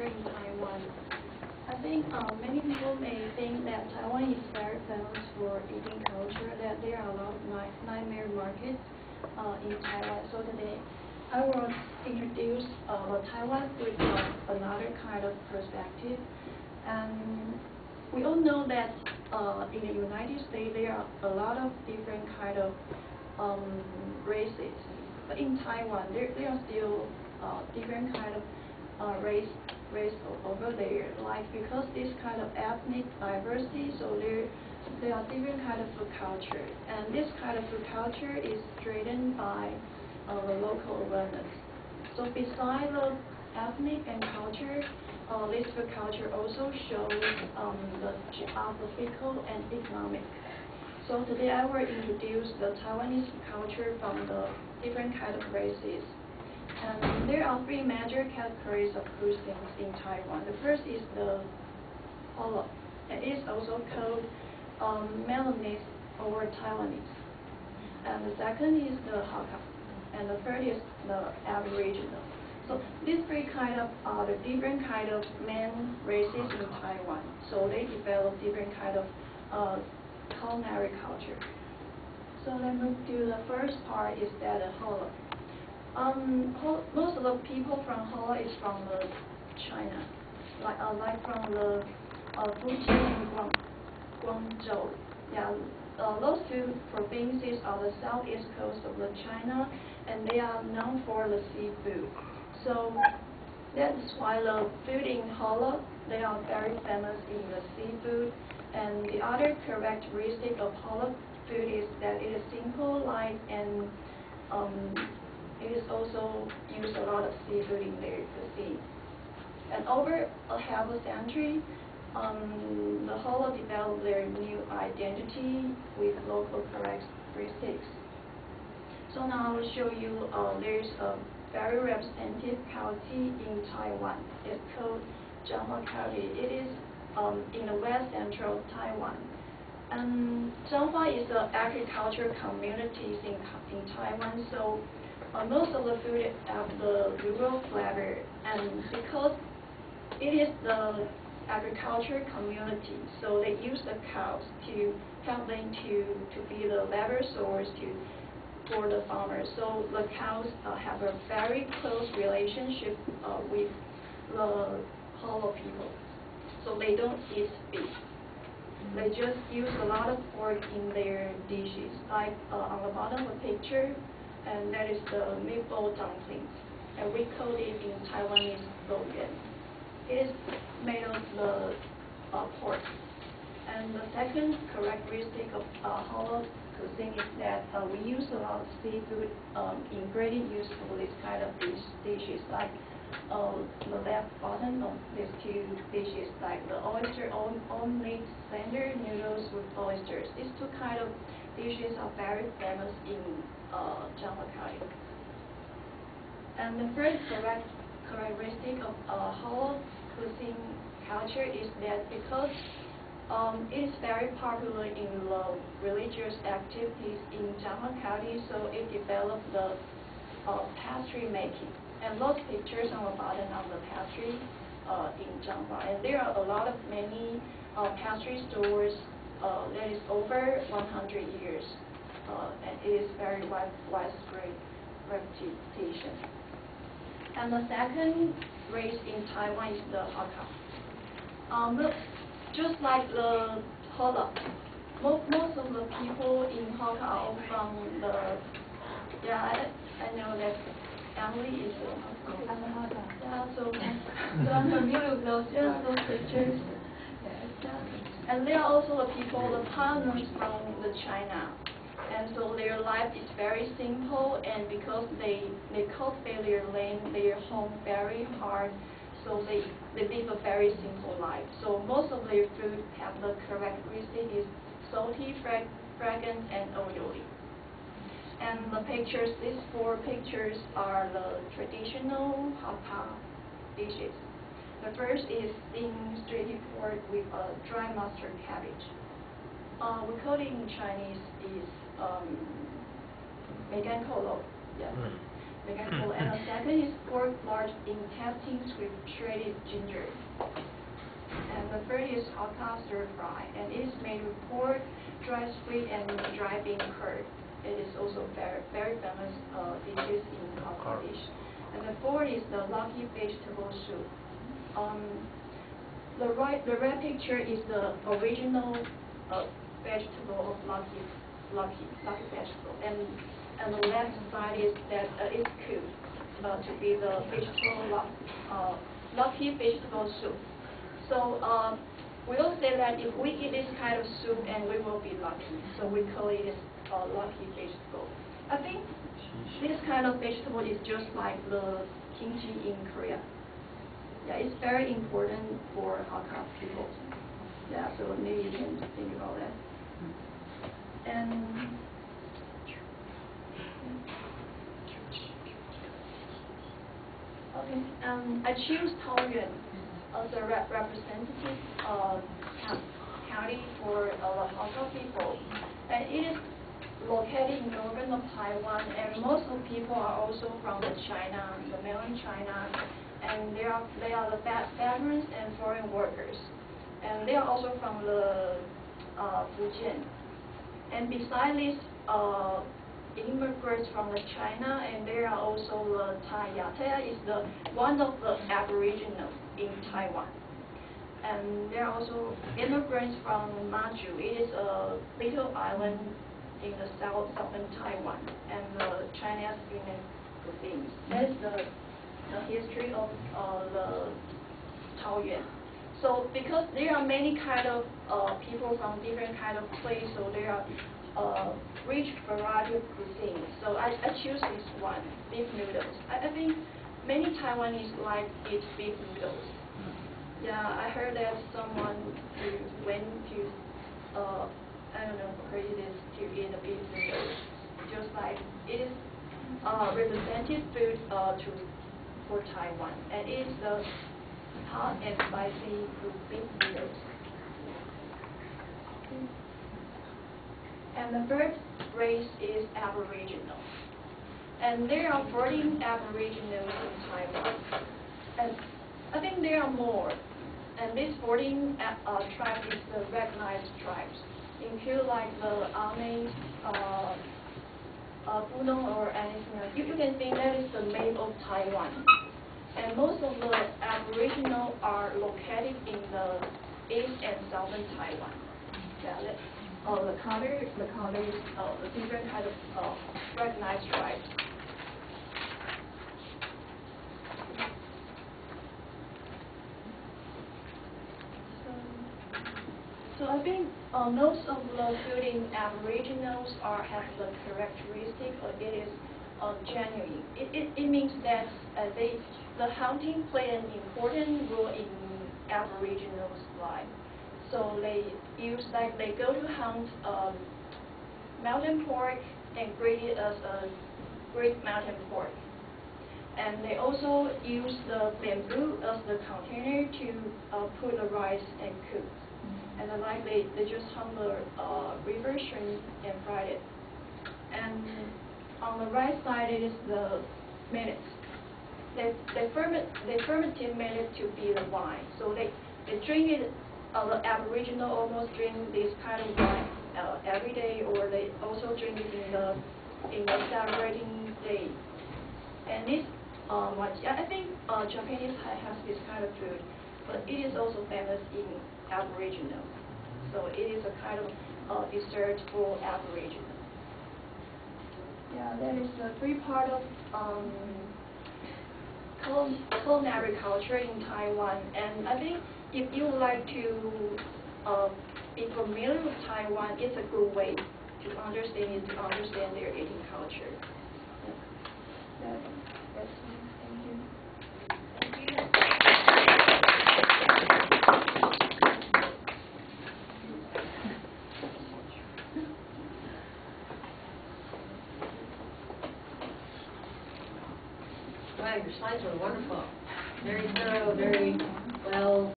culture in Taiwan. I think many people may think that Taiwan is very famous for eating culture, that there are a lot of nightmare markets in Taiwan. So today I will introduce Taiwan with another kind of perspective. And we all know that in the United States there are a lot of different kind of races. But in Taiwan, there are still different kind of race over there. Like because this kind of ethnic diversity, so there are different kind of food culture, and this kind of food culture is strengthened by the local awareness. So besides the ethnic and culture, this food culture also shows the geographical and economic. So today I will introduce the Taiwanese culture from the different kind of races. And there are three major categories of cuisines in Taiwan. The first is the Holo. It is also called Melanese or Taiwanese. And the second is the Hakka. And the third is the Aboriginal. So these three kind of are the different kind of main races in Taiwan. So they develop different kind of culinary culture. So let's move to the first part is that the Holo. Most of the people from Holo is from China, like from the Fujian and Guangzhou. Yeah, those two provinces are the southeast coast of China, and they are known for the seafood. So that's why the food in Holo, they are very famous in the seafood. And the other characteristic of Holo food is that it is simple, light, and it is also use a lot of seafood in their cuisine. And over a half a century, the Holo developed their new identity with local characteristics. So now I will show you there's a very representative county in Taiwan. It's called Changhua County. It is in the west central Taiwan. And Changhua is an agricultural community in Taiwan, so most of the food have the rural flavor, and because it is the agriculture community, so they use the cows to help them to be the labor source for the farmers. So the cows have a very close relationship with the Holo people. So they don't eat beef. They just use a lot of pork in their dishes. Like on the bottom of the picture, and that is the meatball dumplings. And we call it in Taiwanese boyan. It is made of the pork. And the second characteristic of Holo cuisine is that we use a lot of seafood ingredient used for this kind of dishes, like the left bottom of these two dishes, like the oyster omelet, slender noodles with oysters. These two kind of dishes are very famous in Changhua County. And the first characteristic of Holo cuisine culture is that because it is very popular in the religious activities in Changhua County, so it developed the pastry making. And those pictures on the bottom of the pastry in Changhua. And there are a lot of many pastry stores that is over 100 years. And it is very widespread reputation. And the second race in Taiwan is the Hakka. Just like the Holo, most of the people in Hakka are all from the, yeah, I know that Emily is a Hakka. Yeah, so I'm familiar with those pictures. Yeah. And they are also the people, the pioneers from the China. And so their life is very simple, and because they cultivate their land, their home very hard, so they live a very simple life. So most of their food have the characteristic is salty, fragrant, and oily. And the pictures, these four pictures are the traditional Hakka dishes. The first is steamed stringy pork with a dry mustard cabbage. We call it in Chinese is 梅干扣肉, yeah. mechanical. And the second is pork large intestines with shredded ginger. And the third is hakka stir fry, and it is made with pork, dry sweet, and dry bean curd. It is also very famous dishes in Hakka dish. And the fourth is the lucky vegetable soup. The right picture is the original vegetable of lucky vegetable, and the left side is that it's cooked to be the lucky vegetable soup. So we all say that if we eat this kind of soup, and we will be lucky. So we call it lucky vegetable. I think this kind of vegetable is just like the kimchi in Korea. Yeah, it's very important for Hakka people. Yeah, so maybe you can think about that. And okay, I choose Taoyuan as a representative county for the Hakka people, and it is located in northern of Taiwan, and most of the people are also from China, the mainland China, and they are the veterans and foreign workers, and they are also from the Fujian. And besides this, immigrants from China, and there are also the Taya. Taya is one of the Aboriginal in Taiwan. And there are also immigrants from Maju. It is a little island in the southern Taiwan, and the Chinese union cuisine. That is the history of the Taoyuan. So because there are many kind of people from different kind of place, so there are rich variety of cuisine. So I choose this one, beef noodles. I think many Taiwanese like eat beef noodles. Yeah, I heard that someone who went to I don't know where it is to eat the beef noodles. Just like it is representative food for Taiwan, and it is the hot and spicy beef noodles. And the third race is Aboriginal. And there are 14 Aboriginals in Taiwan. And I think there are more. And these 14 tribes is the recognized tribes, include like the Ame, Bunong, or anything else. You can think that is the map of Taiwan. And most of the Aboriginal are located in the east and southern Taiwan. Yeah, the color is the different kind of recognized tribes. So I think most of the food in Aboriginals have the characteristic of it is genuine. It means that the hunting played an important role in Aboriginals' life. So they go to hunt mountain pork and grate it as a grilled mountain pork. And they also use the bamboo as the container to put the rice and cook. And then they just hung the river shrimp and fried it. And on the right side it is the millet. They fermented millet to be the wine. So they drink it. The Aboriginal almost drink this kind of wine every day, or they also drink it in the celebrating day. And this I think Japanese has this kind of food, but it is also famous in Aboriginal. So it is a kind of dessert for Aboriginal. Yeah, that is the three part of culinary culture in Taiwan. And I think if you would like to be familiar with Taiwan, it's a good way to understand their eating culture. Yeah. That's all. Thank you. Wow, your slides were wonderful. Very thorough, very well